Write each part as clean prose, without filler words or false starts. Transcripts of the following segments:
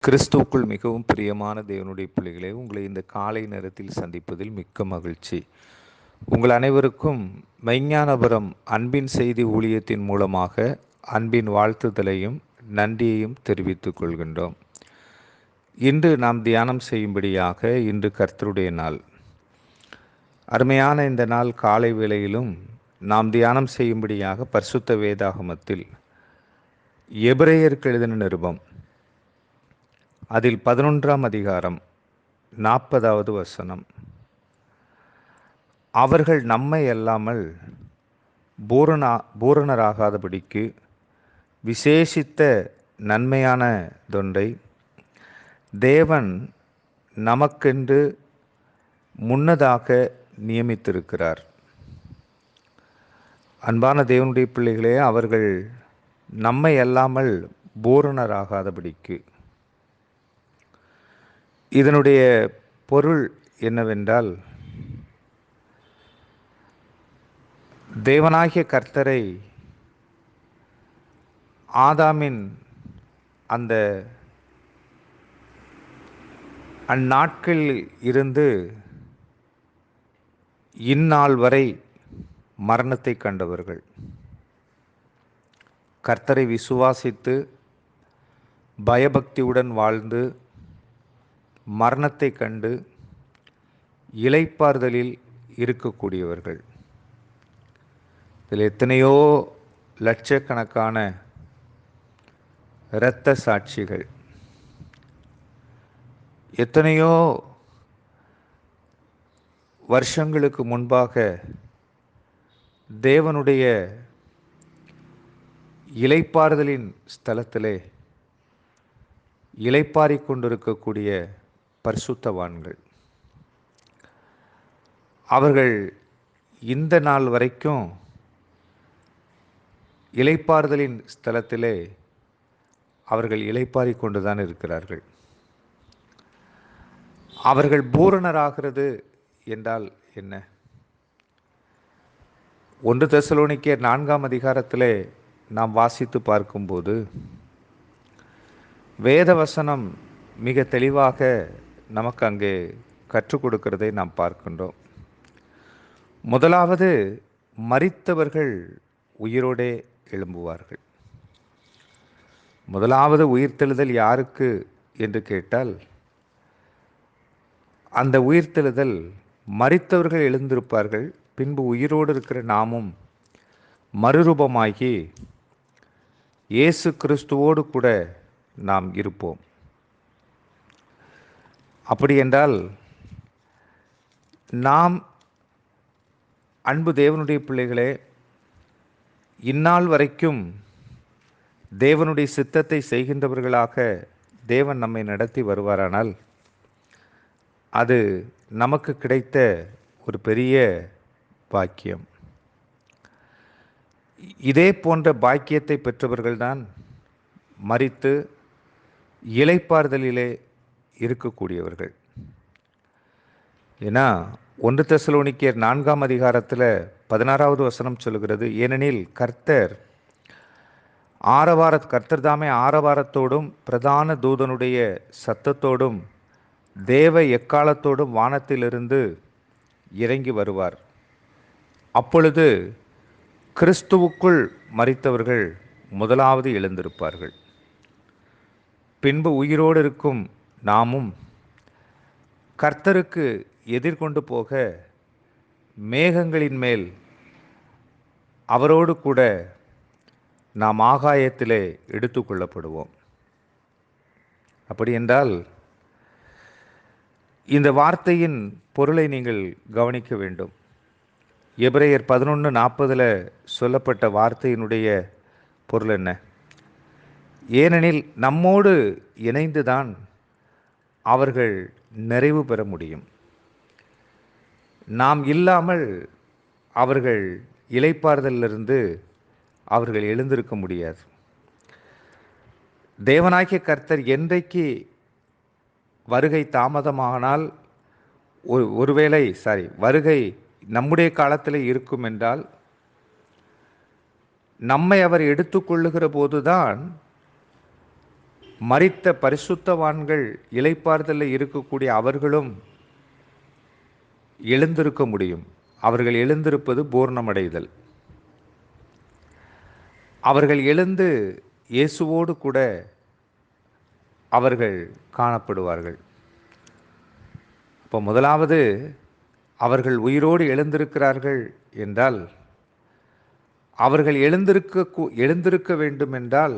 கிறிஸ்துவுக்குள் மிகவும் பிரியமான தேவனுடைய பிள்ளைகளே, உங்களை இந்த காலை நேரத்தில் சந்திப்பதில் மிக்க மகிழ்ச்சி. உங்கள் அனைவருக்கும் மெய்ஞானபுரம் அன்பின் செய்தி ஊழியத்தின் மூலமாக அன்பின் வாழ்த்துதலையும் நன்றியையும் தெரிவித்துக் கொள்கின்றோம். இன்று நாம் தியானம் செய்யும்படியாக இன்று கர்த்தருடைய நாள். அருமையான இந்த நாள் காலை வேளையிலும் நாம் தியானம் செய்யும்படியாக பரிசுத்த வேதாகமத்தில் எபிரேயருக்கு எழுதின நிருபம் அதில் 11ஆம் அதிகாரம் 40வது வசனம். அவர்கள் நம்மை அல்லாமல் பூரணராகாதபடிக்கு விசேஷித்த நன்மையானதொன்றை தேவன் நமக்கென்று முன்னதாக நியமித்திருக்கிறார். அன்பான தேவனுடைய பிள்ளைகளே, அவர்கள் நம்மை அல்லாமல் பூரணராகாதபடிக்கு, இதனுடைய பொருள் என்னவென்றால், தேவனாகிய கர்த்தரை ஆதாமின் அந்த அந்நாட்களில் இருந்து இந்நாள் வரை மரணத்தை கண்டவர்கள், கர்த்தரை விசுவாசித்து பயபக்தியுடன் வாழ்ந்து மரணத்தை கண்டு இளைப்பாறுதலில் இருக்கக்கூடியவர்கள். இதில் எத்தனையோ லட்சக்கணக்கான இரத்த சாட்சிகள், எத்தனையோ வருஷங்களுக்கு முன்பாக தேவனுடைய இளைப்பாறுதலின் ஸ்தலத்திலே இளைப்பாறிக் கொண்டிருக்கக்கூடிய பரிசுத்தவான்கள், அவர்கள் இந்த நாள் வரைக்கும் இளைப்பாறுதலின் ஸ்தலத்திலே அவர்கள் இளைப்பாறிக் கொண்டுதான் இருக்கிறார்கள். அவர்கள் பூரணராகிறது என்றால் என்ன? 1 தெசலோனிக்கேயர் 4ஆம் அதிகாரத்திலே நாம் வாசித்து பார்க்கும்போது வேதவசனம் மிக தெளிவாக நமக்கு அங்கே கற்றுக் கொடுக்கிறதை நாம் பார்க்கின்றோம். முதலாவது, மரித்தவர்கள் உயிரோடே எழும்புவார்கள். முதலாவது உயிர்த்தெழுதல் யாருக்கு என்று கேட்டால், அந்த உயிர்த்தெழுதல் மரித்தவர்கள் எழுந்திருப்பார்கள். பின்பு உயிரோடு இருக்கிற நாமும் மறுரூபமாகி இயேசு கிறிஸ்துவோடு கூட நாம் இருப்போம். அப்படி என்றால், நாம் அன்பு தேவனுடைய பிள்ளைகளே, இந்நாள் வரைக்கும் தேவனுடைய சித்தத்தை செய்கின்றவர்களாக தேவன் நம்மை நடத்தி வருவாரானால், அது நமக்கு கிடைத்த ஒரு பெரிய பாக்கியம். இதே போன்ற பாக்கியத்தை பெற்றவர்கள்தான் மரித்து இளைப்பாறுதலிலே இருக்கக்கூடியவர்கள். ஏன்னா 1 தெசலோனிக்கேயர் 4ஆம் அதிகாரத்தில் 16வது வசனம் சொல்கிறது, ஏனெனில் கர்த்தர் தாமே ஆரவாரத்தோடும் பிரதான தூதனுடைய சத்தத்தோடும் தேவ எக்காலத்தோடும் வானத்திலிருந்து இறங்கி வருவார். அப்பொழுது கிறிஸ்துவுக்குள் மரித்தவர்கள் முதலாவது எழுந்திருப்பார்கள். பின்பு உயிரோடு இருக்கும் நாமும் கர்த்தருக்கு எதிர்கொண்டு போக மேகங்களின் மேல் அவரோடு கூட நாம் ஆகாயத்திலே எடுத்துக்கொள்ளப்படுவோம். அப்படி என்றால், இந்த வார்த்தையின் பொருளை நீங்கள் கவனிக்க வேண்டும். எபிரேயர் 11:40 சொல்லப்பட்ட வார்த்தையினுடைய பொருள் என்ன? ஏனெனில் நம்மோடு இணைந்துதான் அவர்கள் நிறைவு பெற முடியும். நாம் இல்லாமல் அவர்கள் இளைப்பாறுதலிலிருந்து அவர்கள் எழுந்திருக்க முடியாது. தேவனாகிய கர்த்தர் என்றைக்கு வருகை தாமதமானால், ஒருவேளை வருகை நம்முடைய காலத்தில் இருக்கும் என்றால், நம்மை அவர் எடுத்துக்கொள்ளுகிற போதுதான் மரித்த பரிசுத்தவான்கள் இளைப்பாறுதலில் இருக்கக்கூடிய அவர்களும் எழுந்திருக்க முடியும். அவர்கள் எழுந்திருப்பது பூரணமடைதல். அவர்கள் எழுந்து இயேசுவோடு கூட அவர்கள் காணப்படுவார்கள். இப்போ முதலாவது அவர்கள் உயிரோடு எழுந்திருக்கிறார்கள் என்றால், அவர்கள் எழுந்திருக்க வேண்டும் என்றால்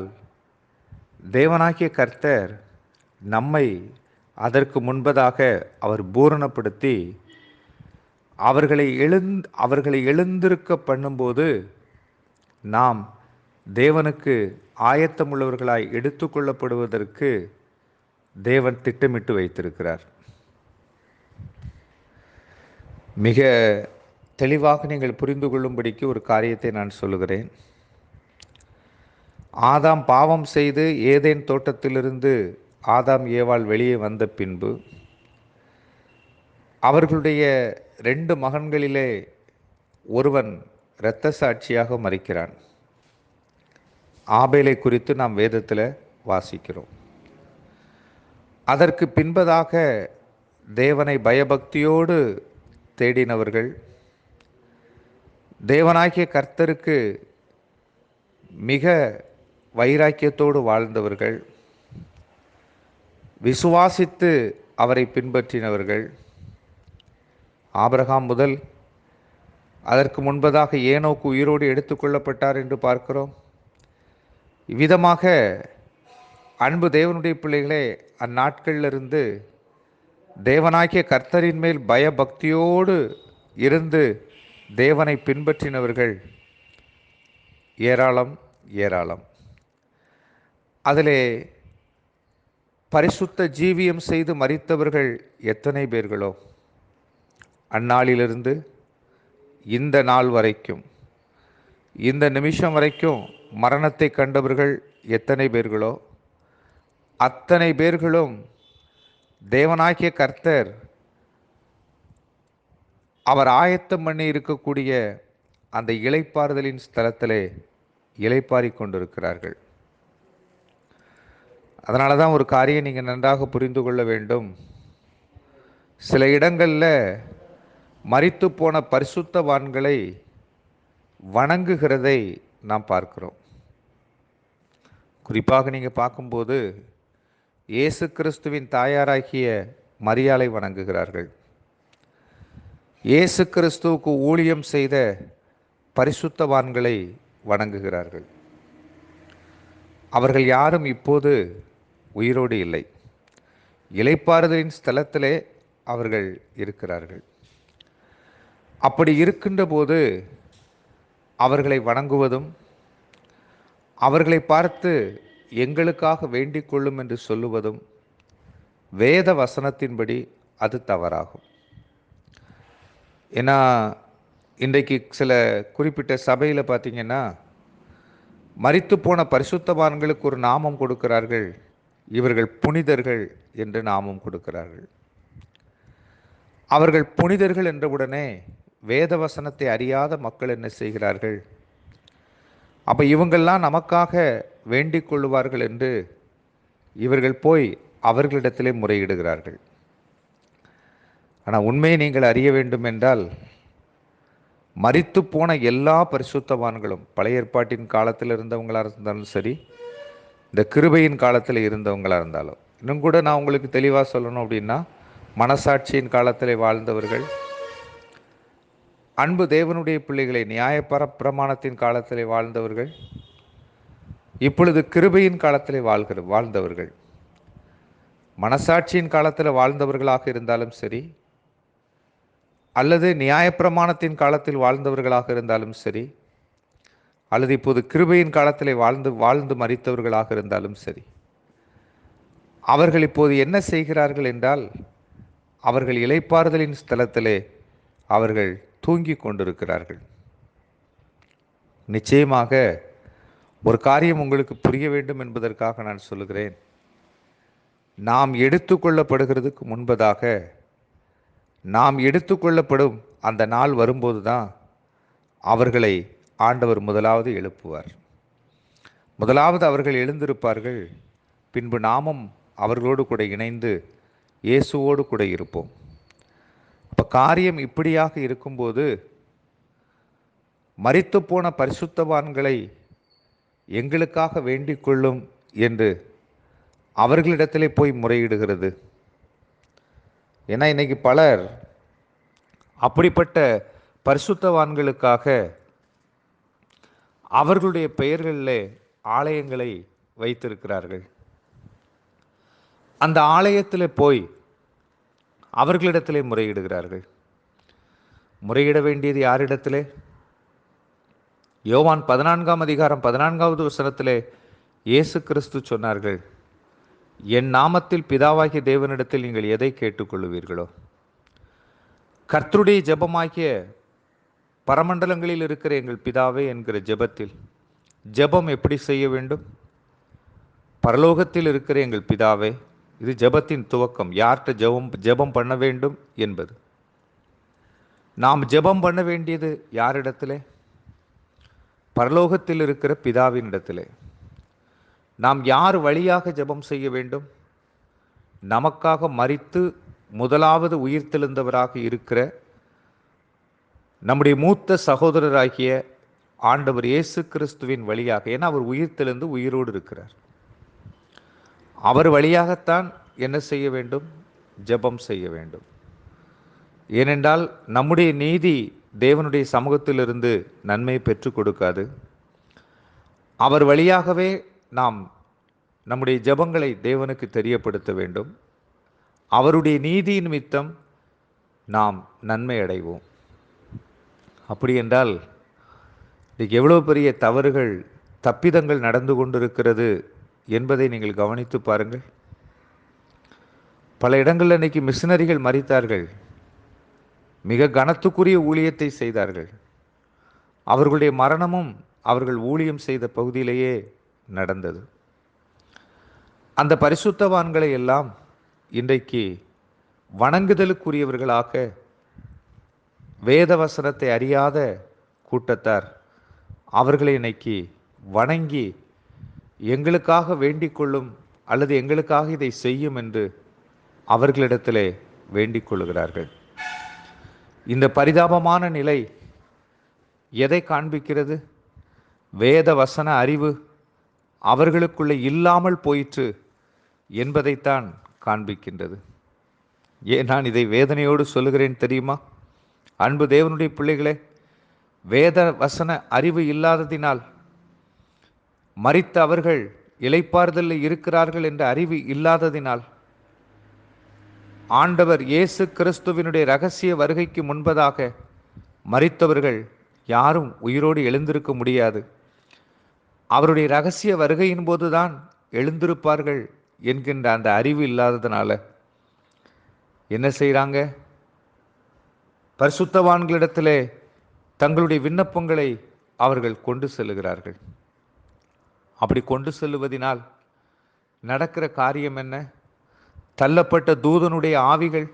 தேவனாகிய கர்த்தர் நம்மை அதற்கு முன்பதாக அவர் பூரணப்படுத்தி அவர்களை எழுந்திருக்க பண்ணும்போது நாம் தேவனுக்கு ஆயத்தமுள்ளவர்களாய் எடுத்துக்கொள்ளப்படுவதற்கு தேவன் திட்டமிட்டு வைத்திருக்கிறார். மிக தெளிவாக நீங்கள் புரிந்து கொள்ளும்படிக்கு ஒரு காரியத்தை நான் சொல்லுகிறேன். ஆதாம் பாவம் செய்து ஏதேன் தோட்டத்திலிருந்து ஆதாம் ஏவாள் வெளியே வந்த பின்பு அவர்களுடைய 2 மகன்களிலே ஒருவன் இரத்த சாட்சியாக மரிக்கிறான். ஆபேலை குறித்து நாம் வேதத்தில் வாசிக்கிறோம். அதற்கு பின்பதாக தேவனை பயபக்தியோடு தேடினவர்கள், தேவனாகிய கர்த்தருக்கு மிக வைராக்கியத்தோடு வாழ்ந்தவர்கள், விசுவாசித்து அவரை பின்பற்றினவர்கள், ஆபிரகாம் முதல் அதற்கு முன்பதாக ஏனோக்கு உயிரோடு எடுத்துக்கொள்ளப்பட்டார் என்று பார்க்கிறோம். இவ்விதமாக அன்பு தேவனுடைய பிள்ளைகளே, அந்நாட்களிலிருந்து தேவனாகிய கர்த்தரின் மேல் பயபக்தியோடு இருந்து தேவனை பின்பற்றினவர்கள் ஏராளம் ஏராளம். அதிலே பரிசுத்த ஜீவியம் செய்து மரித்தவர்கள் எத்தனை பேர்களோ, அந்நாளிலிருந்து இந்த நாள் வரைக்கும், இந்த நிமிஷம் வரைக்கும் மரணத்தை கண்டவர்கள் எத்தனை பேர்களோ, அத்தனை பேர்களும் தேவனாகிய கர்த்தர் அவர் ஆயத்தம் பண்ணி இருக்கக்கூடிய அந்த இளைப்பாறுதலின் ஸ்தலத்திலே இளைப்பாறிக் கொண்டிருக்கிறார்கள். அதனால தான் ஒரு காரியம் நீங்கள் நன்றாக புரிந்து கொள்ள வேண்டும். சில இடங்களில் மரித்து போன பரிசுத்தவான்களை வணங்குகிறதை நாம் பார்க்கிறோம். குறிப்பாக நீங்கள் பார்க்கும்போது இயேசு கிறிஸ்துவின் தாயாராகிய மரியாளை வணங்குகிறார்கள். இயேசு கிறிஸ்துவுக்கு ஊழியம் செய்த பரிசுத்தவான்களை வணங்குகிறார்கள். அவர்கள் யாரும் இப்போது உயிரோடு இல்லை. இளைப்பாறுதலின் ஸ்தலத்திலே அவர்கள் இருக்கிறார்கள். அப்படி இருக்கின்ற போது அவர்களை வணங்குவதும், அவர்களை பார்த்து எங்களுக்காக வேண்டிக் கொள்ளும் என்று சொல்லுவதும் வேத வசனத்தின்படி அது தவறாகும். ஏன்னா இன்றைக்கு சில குறிப்பிட்ட சபையில் பார்த்தீங்கன்னா, மரித்து போன பரிசுத்தவான்களுக்கு ஒரு நாமம் கொடுக்கிறார்கள். இவர்கள் புனிதர்கள் என்று நாமம் கொடுக்கிறார்கள். அவர்கள் புனிதர்கள் என்றவுடனே வேத வசனத்தை அறியாத மக்கள் என்ன செய்கிறார்கள்? அப்போ இவங்கெல்லாம் நமக்காக வேண்டிக் கொள்ளுவார்கள் என்று இவர்கள் போய் அவர்களிடத்திலே முறையிடுகிறார்கள். ஆனால் உண்மையை நீங்கள் அறிய வேண்டும் என்றால், மரித்து போன எல்லா பரிசுத்தவான்களும் பழைய ஏற்பாட்டின் காலத்தில் இருந்தவங்களாக இருந்தாலும் சரி, இந்த கிருபையின் காலத்தில் இருந்தவங்களாக இருந்தாலும், இன்னும் கூட நான் உங்களுக்கு தெளிவாக சொல்லணும் அப்படின்னா, மனசாட்சியின் காலத்தில் வாழ்ந்தவர்கள், அன்பு தேவனுடைய பிள்ளைகளை நியாயப்பிரமாணத்தின் காலத்தில் வாழ்ந்தவர்கள், இப்பொழுது கிருபையின் காலத்தில் வாழ்ந்தவர்கள், மனசாட்சியின் காலத்தில் வாழ்ந்தவர்களாக இருந்தாலும் சரி, அல்லது நியாயப்பிரமாணத்தின் காலத்தில் வாழ்ந்தவர்களாக இருந்தாலும் சரி, அல்லது இப்போது கிருபையின் காலத்தில் வாழ்ந்து மரித்தவர்களாக இருந்தாலும் சரி, அவர்கள் இப்போது என்ன செய்கிறார்கள் என்றால், அவர்கள் இளைப்பாறுதலின் ஸ்தலத்திலே அவர்கள் தூங்கி கொண்டிருக்கிறார்கள். நிச்சயமாக ஒரு காரியம் உங்களுக்கு புரிய வேண்டும் என்பதற்காக நான் சொல்லுகிறேன். நாம் எடுத்துக்கொள்ளப்படுகிறதுக்கு முன்பதாக, நாம் எடுத்துக்கொள்ளப்படும் அந்த நாள் வரும்போது தான் அவர்களை ஆண்டவர் முதலாவது எழுப்புவார். முதலாவது அவர்கள் எழுந்திருப்பார்கள். பின்பு நாமும் அவர்களோடு கூட இணைந்து இயேசுவோடு கூட இருப்போம். இப்போ காரியம் இப்படியாக இருக்கும்போது மரித்துப்போன பரிசுத்தவான்களை எங்களுக்காக வேண்டிக் கொள்ளும் என்று அவர்களிடத்திலே போய் முறையிடுகிறது. ஏன்னா இன்னைக்கு பலர் அப்படிப்பட்ட பரிசுத்தவான்களுக்காக அவர்களுடைய பெயர்களிலே ஆலயங்களை வைத்திருக்கிறார்கள். அந்த ஆலயத்தில் போய் அவர்களிடத்திலே முறையிடுகிறார்கள். முறையிட வேண்டியது யாரிடத்திலே? யோவான் 14ஆம் அதிகாரம் 14வது வசனத்திலே இயேசு கிறிஸ்து சொன்னார்கள், என் நாமத்தில் பிதாவாகிய தேவனிடத்தில் நீங்கள் எதை கேட்டுக்கொள்ளுவீர்களோ. கர்த்தருடைய ஜெபமாகிய பரமண்டலங்களில் இருக்கிற எங்கள் பிதாவே என்கிற ஜெபத்தில் ஜெபம் எப்படி செய்ய வேண்டும்? பரலோகத்தில் இருக்கிற எங்கள் பிதாவே, இது ஜெபத்தின் துவக்கம். யார்கிட்ட ஜெபம் பண்ண வேண்டும் என்பது. நாம் ஜெபம் பண்ண வேண்டியது யாரிடத்திலே? பரலோகத்தில் இருக்கிற பிதாவின் இடத்திலே. நாம் யார் வழியாக ஜெபம் செய்ய வேண்டும்? நமக்காக மரித்து முதலாவது உயிர்த்தெழுந்தவராக இருக்கிற நம்முடைய மூத்த சகோதரராகிய ஆண்டவர் இயேசு கிறிஸ்துவின் வழியாக. ஏன்னா அவர் உயிர்த்தெழுந்து உயிரோடு இருக்கிறார். அவர் வழியாகத்தான் என்ன செய்ய வேண்டும்? ஜெபம் செய்ய வேண்டும். ஏனென்றால் நம்முடைய நீதி தேவனுடைய சமூகத்திலிருந்து நன்மை பெற்றுக் கொடுக்காது. அவர் வழியாகவே நாம் நம்முடைய ஜெபங்களை தேவனுக்கு தெரியப்படுத்த வேண்டும். அவருடைய நீதி நிமித்தம் நாம் நன்மை அடைவோம். அப்படி என்றால் இன்றைக்கு எவ்வளோ பெரிய தவறுகள், தப்பிதங்கள் நடந்து கொண்டிருக்கிறது என்பதை நீங்கள் கவனித்து பாருங்கள். பல இடங்களில் இன்றைக்கி மிஷினரிகள் மரித்தார்கள், மிக கனத்துக்குரிய ஊழியத்தை செய்தார்கள். அவர்களுடைய மரணமும் அவர்கள் ஊழியம் செய்த பகுதியிலேயே நடந்தது. அந்த பரிசுத்தவான்களை எல்லாம் இன்றைக்கு வணங்குதலுக்குரியவர்களாக வேத வசனத்தை அறியாத கூட்டத்தார் அவர்களை இன்னைக்கு வணங்கி எங்களுக்காக வேண்டிக் கொள்ளும் அல்லது எங்களுக்காக இதை செய்யும் என்று அவர்களிடத்திலே வேண்டிக் கொள்ளுகிறார்கள். இந்த பரிதாபமான நிலை எதை காண்பிக்கிறது? வேத வசன அறிவு அவர்களுக்குள்ளே இல்லாமல் போயிற்று என்பதைத்தான் காண்பிக்கின்றது. ஏன் நான் இதை வேதனையோடு சொல்லுகிறேன் தெரியுமா? அன்பு தேவனுடைய பிள்ளைகளே, வேத வசன அறிவு இல்லாததினால் மரித்த அவர்கள் இளைப்பாறுதலில் இருக்கிறார்கள் என்ற அறிவு இல்லாததினால் ஆண்டவர் இயேசு கிறிஸ்துவினுடைய இரகசிய வருகைக்கு முன்பதாக மரித்தவர்கள் யாரும் உயிரோடு எழுந்திருக்க முடியாது. அவருடைய இரகசிய வருகையின் போதுதான் எழுந்திருப்பார்கள் என்கின்ற அந்த அறிவு இல்லாததுனால என்ன செய்கிறாங்க? பரிசுத்தவான்களிடத்திலே தங்களுடைய விண்ணப்பங்களை அவர்கள் கொண்டு செல்லுகிறார்கள். அப்படி கொண்டு செல்லுவதினால் நடக்கிற காரியம் என்ன? தள்ளப்பட்ட தூதனுடைய ஆவிகள்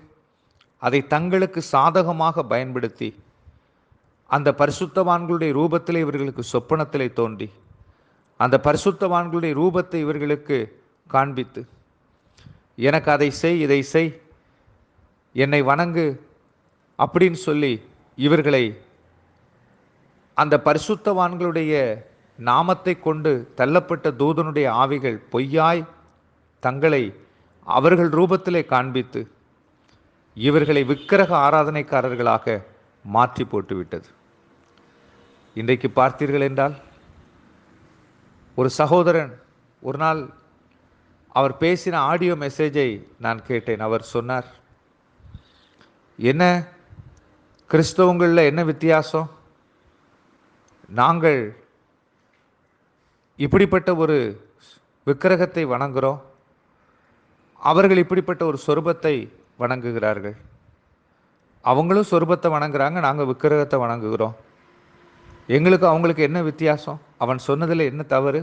அதை தங்களுக்கு சாதகமாக பயன்படுத்தி அந்த பரிசுத்தவான்களுடைய ரூபத்திலே இவர்களுக்கு சொப்பனத்திலே தோன்றி அந்த பரிசுத்தவான்களுடைய ரூபத்தை இவர்களுக்கு காண்பித்து, எனக்கு அதை செய், இதை செய், என்னை வணங்கு அப்படின்னு சொல்லி இவர்களை அந்த பரிசுத்தவான்களுடைய நாமத்தை கொண்டு தள்ளப்பட்ட தூதனுடைய ஆவிகள் பொய்யாய் தங்களை அவர்கள் ரூபத்திலே காண்பித்து இவர்களை விக்கிரக ஆராதனைக்காரர்களாக மாற்றி போட்டுவிட்டது. இன்றைக்கு பார்த்தீர்கள் என்றால் ஒரு சகோதரன் ஒரு நாள் அவர் பேசின ஆடியோ மெசேஜை நான் கேட்டேன். அவர் சொன்னார், என்ன கிறிஸ்தவங்களில் என்ன வித்தியாசம்? நாங்கள் இப்படிப்பட்ட ஒரு விக்கிரகத்தை வணங்குகிறோம், அவர்கள் இப்படிப்பட்ட ஒரு சொரூபத்தை வணங்குகிறார்கள். அவங்களும் சொரூபத்தை வணங்குறாங்க, நாங்கள் விக்கிரகத்தை வணங்குகிறோம். எங்களுக்கு அவங்களுக்கு என்ன வித்தியாசம்? அவன் சொன்னதில் என்ன தவறு?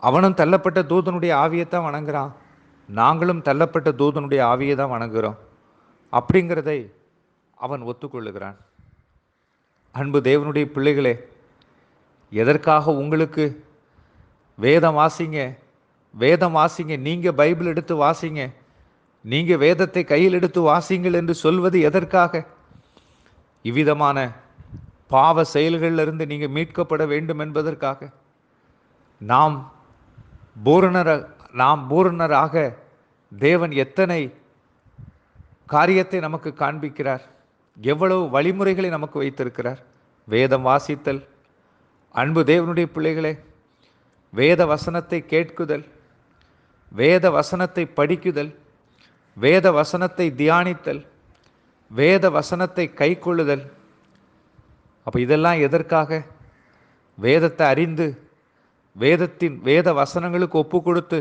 அவனும் தள்ளப்பட்ட தூதனுடைய ஆவியைத்தான் வணங்குறான், நாங்களும் தள்ளப்பட்ட தூதனுடைய ஆவியை தான் வணங்குகிறோம் அப்படிங்கிறதை அவன் ஒத்துக்கொள்ளுகிறான். அன்பு தேவனுடைய பிள்ளைகளே, எதற்காக உங்களுக்கு வேதம் வாசிங்க, வேதம் வாசிங்க, நீங்க பைபிள் எடுத்து வாசிங்க, நீங்க வேதத்தை கையில் எடுத்து வாசிங்கள் என்று சொல்வது எதற்காக? இவ்விதமான பாவ செயல்களிலிருந்து நீங்க மீட்கப்பட வேண்டும் என்பதற்காக. நாம் பூரணராக தேவன் எத்தனை காரியத்தை நமக்கு காண்பிக்கிறார், எவ்வளவு வழிமுறைகளை நமக்கு வைத்திருக்கிறார். வேதம் வாசித்தல், அன்பு தேவனுடைய பிள்ளைகளே, வேத வசனத்தை கேட்குதல், வேத வசனத்தை படிக்குதல், வேத வசனத்தை தியானித்தல், வேத வசனத்தை கைக்கொள்ளுதல். அப்போ இதெல்லாம் எதற்காக? வேதத்தை அறிந்து வேத வசனங்களுக்கு ஒப்பு கொடுத்து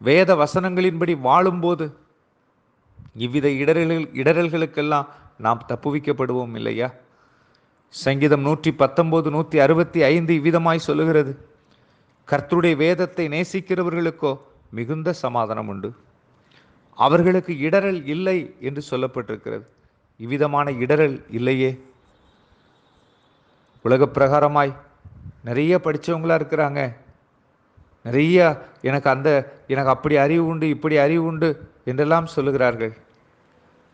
வேத வசனங்களின்படி வாழும்போது இவ்வித இடரல்களுக்கெல்லாம் நாம் தப்புவிக்கப்படுவோம் இல்லையா? சங்கீதம் 119 165 இவ்விதமாய் சொல்லுகிறது, கர்த்தருடைய வேதத்தை நேசிக்கிறவர்களுக்கோ மிகுந்த சமாதானம் உண்டு, அவர்களுக்கு இடரல் இல்லை என்று சொல்லப்பட்டிருக்கிறது. இவ்விதமான இடரல் இல்லையே. உலக பிரகாரமாய் நிறைய படித்தவங்களா இருக்கிறாங்க, நிறைய எனக்கு அப்படி அறிவு உண்டு, இப்படி அறிவு உண்டு என்றெல்லாம் சொல்லுகிறார்கள்.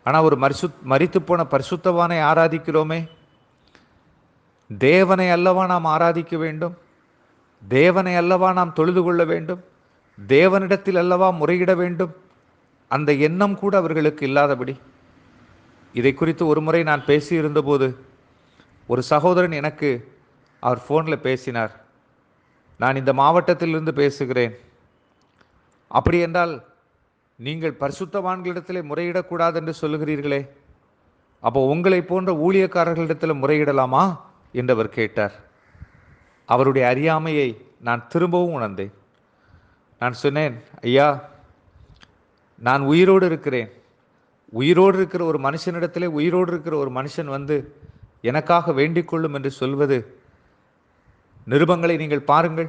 ஆனால் ஒரு மரித்து போன பரிசுத்தவானை ஆராதிக்கிறோமே, தேவனை அல்லவா நாம் ஆராதிக்க வேண்டும், தேவனை அல்லவா நாம் தொழுது கொள்ள வேண்டும், தேவனிடத்தில் அல்லவா முறையிட வேண்டும். அந்த எண்ணம் கூட அவர்களுக்கு இல்லாதபடி. இதை குறித்து ஒரு முறை நான் பேசியிருந்தபோது ஒரு சகோதரன் எனக்கு அவர் ஃபோனில் பேசினார். நான் இந்த மாவட்டத்திலிருந்து பேசுகிறேன், அப்படி என்றால் நீங்கள் பரிசுத்தவான்களிடத்திலே முறையிடக்கூடாது என்று சொல்லுகிறீர்களே, அப்போ உங்களை போன்ற ஊழியக்காரர்களிடத்தில் முறையிடலாமா என்று அவர் கேட்டார். அவருடைய அறியாமையை நான் திரும்பவும் உணர்ந்தேன். நான் சொன்னேன், ஐயா, நான் உயிரோடு இருக்கிறேன். உயிரோடு இருக்கிற ஒரு மனுஷனிடத்திலே உயிரோடு இருக்கிற ஒரு மனுஷன் வந்து எனக்காக வேண்டிக் கொள்ளும் என்று சொல்வது, நிருபங்களை நீங்கள் பாருங்கள்.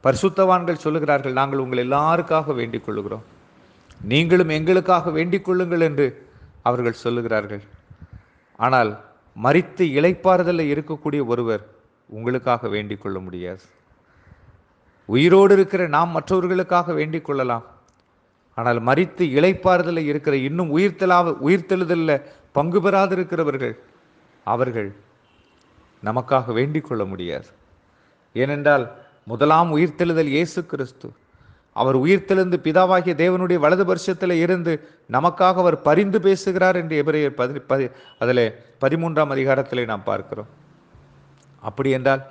பரிசுத்தவான்கள் சொல்லுகிறார்கள், நாங்கள் உங்கள் எல்லாருக்காக வேண்டிக் கொள்ளுகிறோம், நீங்களும் எங்களுக்காக வேண்டிக் கொள்ளுங்கள் என்று அவர்கள் சொல்லுகிறார்கள். ஆனால் மரித்து இளைப்பாறுதலில் இருக்கக்கூடிய ஒருவர் உங்களுக்காக வேண்டிக் கொள்ள முடியாது. உயிரோடு இருக்கிற நாம் மற்றவர்களுக்காக வேண்டிக் கொள்ளலாம், ஆனால் மரித்து இளைப்பாறுதலில் இருக்கிற இன்னும் உயிர்த்தெழுதலில் பங்கு பெறாதிருக்கிறவர்கள் அவர்கள் நமக்காக வேண்டிக் கொள்ள முடியாது. ஏனென்றால் முதலாம் உயிர்த்தெழுதல் இயேசு கிறிஸ்து. அவர் உயிர்த்தெழுந்து பிதாவாகிய தேவனுடைய வலது பரிசத்தில் இருந்து நமக்காக அவர் பரிந்து பேசுகிறார் என்று எபிரேயர் அதில் 13ஆம் அதிகாரத்திலே நாம் பார்க்கிறோம். அப்படி என்றால்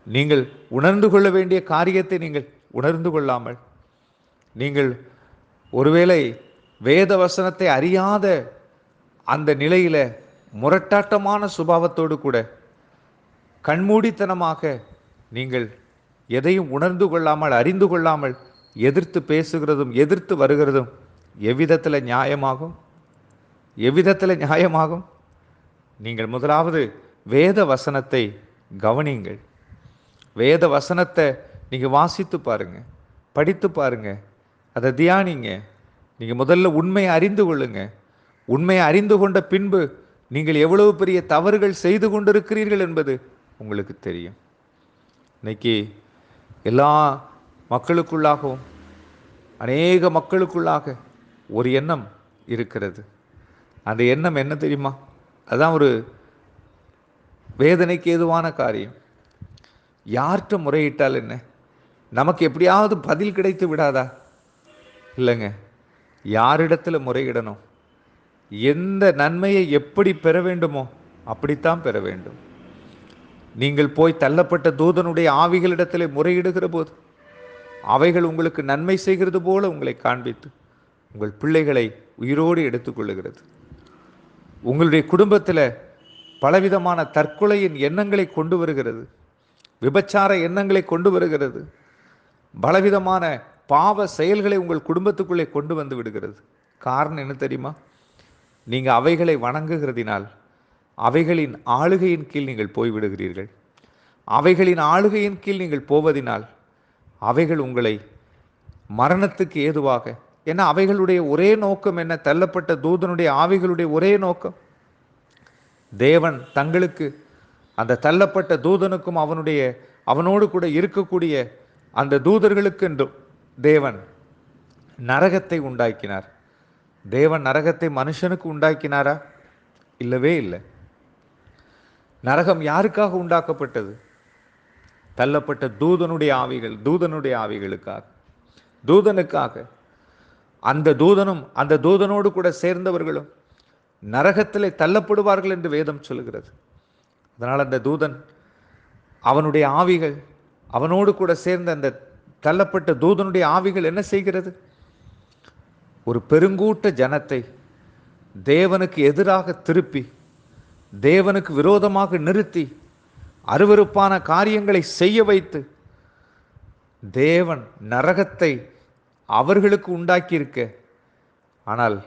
நீங்கள் உணர்ந்து கொள்ள வேண்டிய காரியத்தை நீங்கள் உணர்ந்து கொள்ளாமல், நீங்கள் ஒருவேளை வேத வசனத்தை அறியாத அந்த நிலையில முரட்டாட்டமான சுபாவத்தோடு கூட கண்மூடித்தனமாக நீங்கள் எதையும் உணர்ந்து கொள்ளாமல் அறிந்து கொள்ளாமல் எதிர்த்து பேசுகிறதும் எதிர்த்து வருகிறதும் எவ்விதத்தில் நியாயமாகும்? எவ்விதத்தில் நியாயமாகும்? நீங்கள் முதலாவது வேத வசனத்தை கவனியுங்கள். வேத வசனத்தை நீங்கள் வாசித்து பாருங்க, படித்து பாருங்க, அதை தியானிங்க. நீங்கள் முதல்ல உண்மையை அறிந்து கொள்ளுங்க. உண்மையை அறிந்து கொண்ட பின்பு நீங்கள் எவ்வளவு பெரிய தவறுகள் செய்து கொண்டிருக்கிறீர்கள் என்பது உங்களுக்கு தெரியும். இன்னைக்கு எல்லா மக்களுக்குள்ளாகவும் அநேக மக்களுக்குள்ளாக ஒரு எண்ணம் இருக்கிறது. அந்த எண்ணம் என்ன தெரியுமா? அதுதான் ஒரு வேதனைக்கு ஏதுவான காரியம். யார்கிட்ட முறையிட்டால் என்ன, நமக்கு எப்படியாவது பதில் கிடைத்து விடாதா? இல்லைங்க, யாரிடத்தில் முறையிடணும், எந்த நன்மையை எப்படி பெற வேண்டுமோ அப்படித்தான் பெற வேண்டும். நீங்கள் போய் தள்ளப்பட்ட தூதனுடைய ஆவிகளிடத்திலே முறையிடுகிற போது அவைகள் உங்களுக்கு நன்மை செய்கிறது போல உங்களை காண்பித்து உங்கள் பிள்ளைகளை உயிரோடு எடுத்துக்கொள்ளுகிறது. உங்களுடைய குடும்பத்தில் பலவிதமான தற்கொலையின் எண்ணங்களை கொண்டு வருகிறது, விபச்சார எண்ணங்களை கொண்டு வருகிறது, பலவிதமான பாவ செயல்களை உங்கள் குடும்பத்துக்குள்ளே கொண்டு வந்து விடுகிறது. காரணம் என்ன தெரியுமா? நீங்கள் அவைகளை வணங்குகிறதினால் அவைகளின் ஆளுகையின் கீழ் நீங்கள் போய்விடுகிறீர்கள். அவைகளின் ஆளுகையின் கீழ் நீங்கள் போவதினால் அவைகள் உங்களை மரணத்துக்கு ஏதுவாக, ஏன்னா அவைகளுடைய ஒரே நோக்கம் என்ன? தள்ளப்பட்ட தூதனுடைய ஆவிகளுடைய ஒரே நோக்கம், தேவன் தங்களுக்கு அந்த தள்ளப்பட்ட தூதனுக்கும் அவனோடு கூட இருக்கக்கூடிய அந்த தூதர்களுக்கு என்றும் தேவன் நரகத்தை உண்டாக்கினார். தேவன் நரகத்தை மனுஷனுக்கு உண்டாக்கினாரா? இல்லவே இல்லை. நரகம் யாருக்காக உண்டாக்கப்பட்டது? தள்ளப்பட்ட தூதனுடைய ஆவிகளுக்காக, தூதனுக்காக. அந்த தூதனும் அந்த தூதனோடு கூட சேர்ந்தவர்களும் நரகத்திலே தள்ளப்படுவார்கள் என்று வேதம் சொல்கிறது. அதனால் அந்த தூதன், அவனுடைய ஆவிகள், அவனோடு கூட சேர்ந்த அந்த தள்ளப்பட்ட தூதனுடைய ஆவிகள் என்ன செய்கிறது? ஒரு பெருங்கூட்ட ஜனத்தை தேவனுக்கு எதிராக திருப்பி, தேவனுக்கு விரோதமாக நிறுத்தி, அருவருப்பான காரியங்களை செய்ய வைத்து, தேவன் நரகத்தை அவர்களுக்கு உண்டாக்கியிருக்க, ஆனால்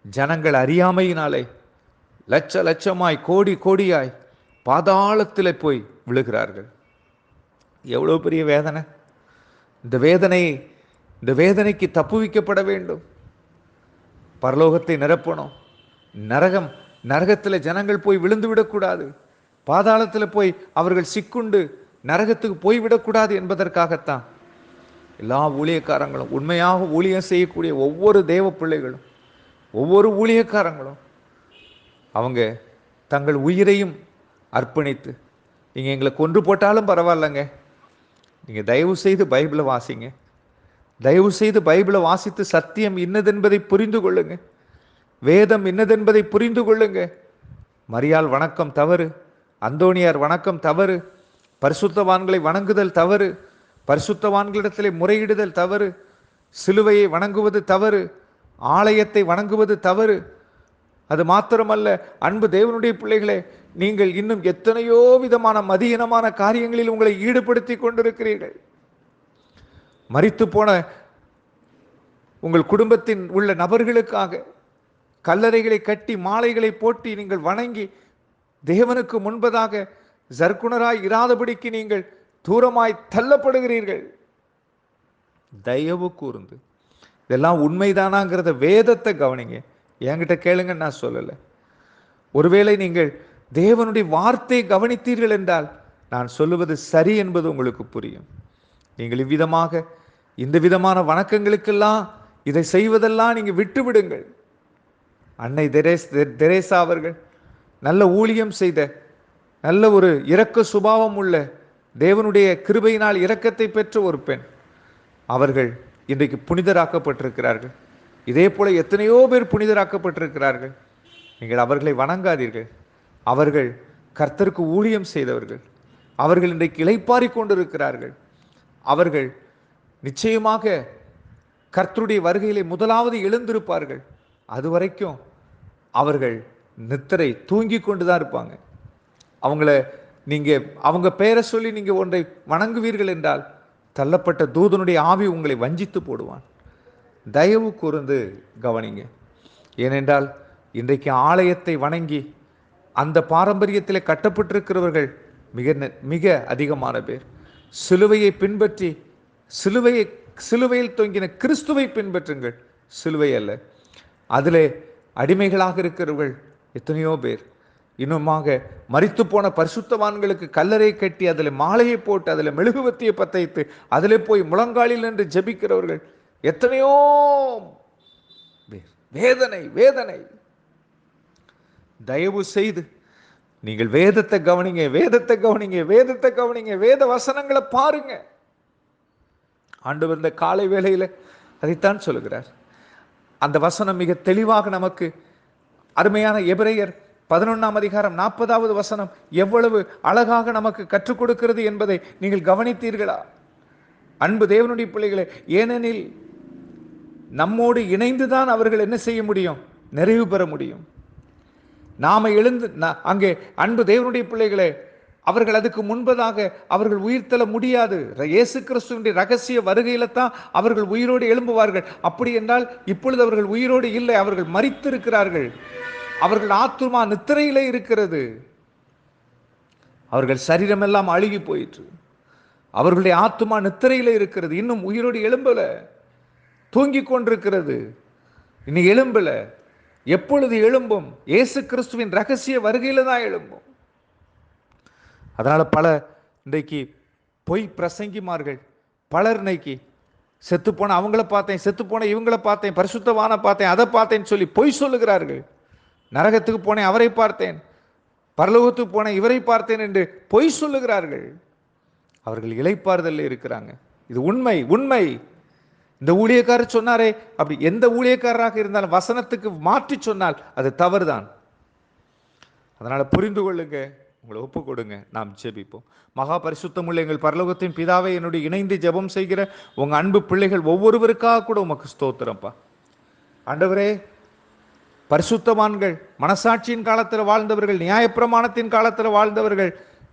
ஜனங்கள் அறியாமையினாலே லட்ச லட்சமாய் கோடி கோடியாய் பாதாளத்தில் போய் விழுகிறார்கள். எவ்வளவு பெரிய வேதனை! இந்த வேதனைக்கு தப்புவிக்கப்பட வேண்டும். பரலோகத்தை நிரப்பணும். நரகத்தில் ஜனங்கள் போய் விழுந்து விடக்கூடாது. பாதாளத்தில் போய் அவர்கள் சிக்குண்டு நரகத்துக்கு போய்விடக்கூடாது என்பதற்காகத்தான் எல்லா ஊழியக்காரங்களும், உண்மையாக ஊழியம் செய்யக்கூடிய ஒவ்வொரு தேவ பிள்ளைகளும், ஒவ்வொரு ஊழியக்காரங்களும் அவங்க தங்கள் உயிரையும் அர்ப்பணித்து, நீங்கள் எங்களை கொன்று போட்டாலும் பரவாயில்லைங்க, நீங்கள் தயவு செய்து பைபிளை வாசிங்க, தயவு செய்து பைபிளை வாசித்து சத்தியம் இன்னதென்பதை புரிந்து கொள்ளுங்க, வேதம் இன்னதென்பதை புரிந்து கொள்ளுங்க. மரியாள் வணக்கம் தவறு, அந்தோணியார் வணக்கம் தவறு, பரிசுத்தவான்களை வணங்குதல் தவறு, பரிசுத்தவான்களிடத்திலே முறையிடுதல் தவறு, சிலுவையை வணங்குவது தவறு, ஆலயத்தை வணங்குவது தவறு. அது மாத்திரமல்ல, அன்பு தேவனுடைய பிள்ளைகளே, நீங்கள் இன்னும் எத்தனையோ விதமான மதியீனமான காரியங்களில் உங்களை ஈடுபடுத்தி கொண்டிருக்கிறீர்கள். மரித்து போன உங்கள் குடும்பத்தின் உள்ள நபர்களுக்காக கல்லறைகளை கட்டி மாலைகளை போட்டி நீங்கள் வணங்கி தேவனுக்கு முன்பதாக ஜர்க்குணராய் இராதபடிக்கு நீங்கள் தூரமாய் தள்ளப்படுகிறீர்கள். தயவு கூர்ந்து இதெல்லாம் உண்மைதானாங்கிறத வேதத்தை கவனிங்க. என்கிட்ட கேளுங்க, நான் சொல்லலை. ஒருவேளை நீங்கள் தேவனுடைய வார்த்தையை கவனித்தீர்கள் என்றால் நான் சொல்லுவது சரி என்பது உங்களுக்கு புரியும். நீங்கள் இவ்விதமாக இந்த விதமான வணக்கங்களுக்கெல்லாம் இதை செய்வதெல்லாம் நீங்கள் விட்டுவிடுங்கள். அன்னை தெரேசா அவர்கள் நல்ல ஊழியம் செய்த, நல்ல ஒரு இரக்க சுபாவம் உள்ள, தேவனுடைய கிருபையினால் இரக்கத்தை பெற்ற ஒரு பெண். அவர்கள் இன்றைக்கு புனிதராக்கப்பட்டிருக்கிறார்கள். இதே போல எத்தனையோ பேர் புனிதராக்கப்பட்டிருக்கிறார்கள். நீங்கள் அவர்களை வணங்காதீர்கள். அவர்கள் கர்த்தருக்கு ஊழியம் செய்தவர்கள். அவர்கள் இன்றைக்கு இளைப்பாரி கொண்டிருக்கிறார்கள். அவர்கள் நிச்சயமாக கர்த்தருடைய வருகையிலே முதலாவது எழுந்திருப்பார்கள். அது வரைக்கும் அவர்கள் நித்திரை தூங்கி கொண்டு தான் இருப்பாங்க. அவங்க பெயரை சொல்லி நீங்கள் ஒன்றை வணங்குவீர்கள் என்றால் தள்ளப்பட்ட தூதனுடைய ஆவி உங்களை வஞ்சித்து போடுவான். தயவு கூர்ந்து கவனிங்க. ஏனென்றால் இன்றைக்கு ஆலயத்தை வணங்கி அந்த பாரம்பரியத்தில் கட்டப்பட்டிருக்கிறவர்கள் மிக அதிகமான பேர். சிலுவையை பின்பற்றி, சிலுவையில் தொங்கின கிறிஸ்துவை பின்பற்றுங்கள், சிலுவை அல்ல. அதிலே அடிமைகளாக இருக்கிறவர்கள் எத்தனையோ பேர். இன்னுமாக மரித்து போன பரிசுத்தவான்களுக்கு கல்லறை கட்டி அதில் மாலையை போட்டு அதில் மெழுகுவத்தியை பற்ற வைத்து அதில் போய் முழங்காலில் என்று ஜெபிக்கிறவர்கள் எத்தனையோ பேர். வேதனை வேதனை. தயவு செய்து நீங்கள் வேதத்தை கவனிங்க, வேதத்தை கவனிங்க, வேதத்தை கவனிங்க, வேத வசனங்களை பாருங்க. ஆண்டவர் இந்த காலை வேளையில் அதைத்தான் சொல்லுகிறார். அந்த வசனம் மிக தெளிவாக நமக்கு அருமையான எபிரேயர் 11ஆம் அதிகாரம் 40வது வசனம் எவ்வளவு அழகாக நமக்கு கற்றுக் கொடுக்கிறது என்பதை நீங்கள் கவனித்தீர்களா? அன்பு தேவனுடைய பிள்ளைகளே, ஏனெனில் நம்மோடு இணைந்துதான் அவர்கள் என்ன செய்ய முடியும்? நிறைவு பெற முடியும். நாம எழுந்து அங்கே அன்பு தேவனுடைய பிள்ளைகளே, அவர்கள் அதுக்கு முன்பதாக அவர்கள் உயிர் தள்ள முடியாது. இயேசு கிறிஸ்துவின் ரகசிய வருகையில தான் அவர்கள் உயிரோடு எழும்புவார்கள். அப்படி என்றால் இப்பொழுது அவர்கள் உயிரோடு இல்லை, அவர்கள் மரித்திருக்கிறார்கள். அவர்கள் ஆத்துமா நித்திரையிலே இருக்கிறது. அவர்கள் சரீரம் எல்லாம் அழுகி போயிற்று. அவர்களுடைய ஆத்துமா நித்திரையிலே இருக்கிறது. இன்னும் உயிரோடு எழும்பல, தூங்கிக் கொண்டிருக்கிறது. இன்னும் எழும்பல. எப்பொழுது எழும்பும்? இயேசு கிறிஸ்துவின் ரகசிய வருகையில தான் எழும்பும். அதனால பல இன்றைக்கு பொய் பிரசங்கிமார்கள் பலர் இன்னைக்கு செத்துப்போன அவங்கள பார்த்தேன், செத்துப்போன இவங்கள பார்த்தேன், பரிசுத்தவான பார்த்தேன், அதை பார்த்தேன்னு சொல்லி பொய் சொல்லுகிறார்கள். நரகத்துக்கு போனேன் அவரை பார்த்தேன், பரலோகத்துக்கு போனேன் இவரை பார்த்தேன் என்று பொய் சொல்லுகிறார்கள். அவர்கள் இளைப்பாறுதலில் இருக்கிறாங்க. இது உண்மை. உண்மை. இந்த ஊழியக்காரர் சொன்னாரே, அப்படி எந்த ஊழியக்காரராக இருந்தாலும் வசனத்துக்கு மாற்றி சொன்னால் அது தவறுதான். அதனால புரிந்து கொள்ளுங்க, உங்களை ஒப்பு கொடுங்க, நாம் ஜெபிப்போம். மகா பரிசுத்தமுள்ள எங்கள் பரலோகத்தின் பிதாவை, என்னுடைய இணைந்து ஜெபம் செய்கிற உங்க அன்பு பிள்ளைகள் ஒவ்வொருவருக்காக கூட உமக்கு ஸ்தோத்திரம்ப்பா. ஆண்டவரே, பரிசுத்தவான்கள், மனசாட்சியின் காலத்தில் வாழ்ந்தவர்கள், நியாயப்பிரமாணத்தின் காலத்தில் வாழ்ந்தவர்கள்,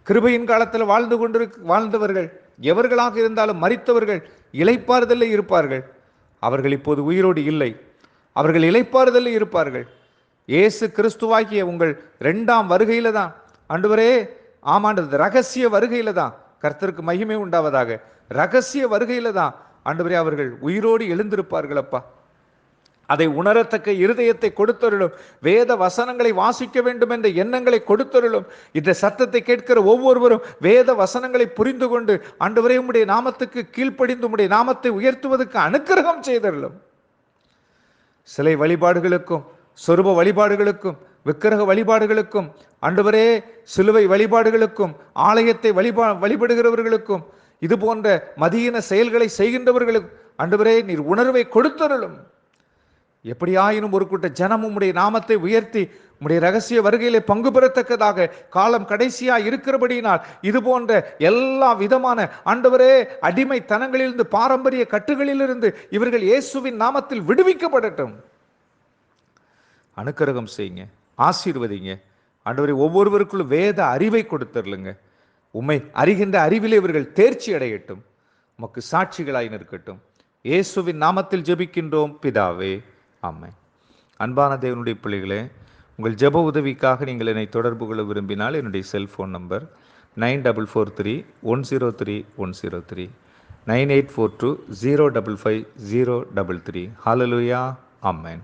கிருபையின் காலத்தில் வாழ்ந்தவர்கள் எவர்களாக இருந்தாலும் மரித்தவர்கள் இளைப்பாறுதலில் இருப்பார்கள். அவர்கள் இப்போது உயிரோடு இல்லை, அவர்கள் இளைப்பாறுதலில் இருப்பார்கள். இயேசு கிறிஸ்துவாகிய உங்கள் 2ஆம் வருகையில தான் ஆண்டவரே, ஆமாண்டது ரகசிய வருகையில தான், கர்த்தருக்கு மகிமை உண்டாவதாக, ரகசிய வருகையில தான் ஆண்டவரே அவர்கள் உயிரோடு எழுந்திருப்பார்கள். அப்பா, அதை உணரத்தக்க இருதயத்தை கொடுத்தருளும். வேத வசனங்களை வாசிக்க வேண்டும் என்ற எண்ணங்களை கொடுத்தருளும். இந்த சத்தத்தை கேட்கிற ஒவ்வொருவரும் வேத வசனங்களை புரிந்து கொண்டு ஆண்டவரே உம்முடைய நாமத்துக்கு கீழ்ப்படிந்து உம்முடைய நாமத்தை உயர்த்துவதற்கு அனுக்கிரகம் செய்தருளும். சிலை வழிபாடுகளுக்கும், சொரூப வழிபாடுகளுக்கும், விக்கிரக வழிபாடுகளுக்கும், ஆண்டவரே சிலுவை வழிபாடுகளுக்கும், ஆலயத்தை வழிபடுகிறவர்களுக்கும், இது போன்ற மதியின செயல்களை செய்கின்றவர்களுக்கும் ஆண்டவரே நீர் உணர்வை கொடுத்தருளும். எப்படியாயினும் ஒரு கூட்ட ஜனம் உம்முடைய நாமத்தை உயர்த்தி உம்முடைய ரகசிய வருகையிலே பங்கு பெறத்தக்கதாக காலம் கடைசியா இருக்கிறபடியினால் இது போன்ற எல்லா விதமான ஆண்டவரே அடிமைத்தனங்களிலிருந்து, பாரம்பரிய கட்டுகளிலிருந்து இவர்கள் இயேசுவின் நாமத்தில் விடுவிக்கப்படட்டும். அனுக்கிரகம் செய்யுங்க, ஆசீர்வதிங்க ஆண்டவரே. ஒவ்வொருவருக்குள்ளும் வேத அறிவை கொடுத்துருளுங்க. உம்மை அறிகின்ற அறிவிலே இவர்கள் தேர்ச்சி அடையட்டும், உமக்கு சாட்சிகளாய் நிற்கட்டும். இயேசுவின் நாமத்தில் ஜெபிக்கின்றோம் பிதாவே, ஆமென். அன்பான தேவனுடைய பிள்ளைகளே, உங்கள் ஜெப உதவிக்காக நீங்கள் என்னை தொடர்பு கொள்ள விரும்பினால் என்னுடைய செல்ஃபோன் நம்பர் 9443103103, 9842055033. ஹல்லேலூயா, ஆமென்.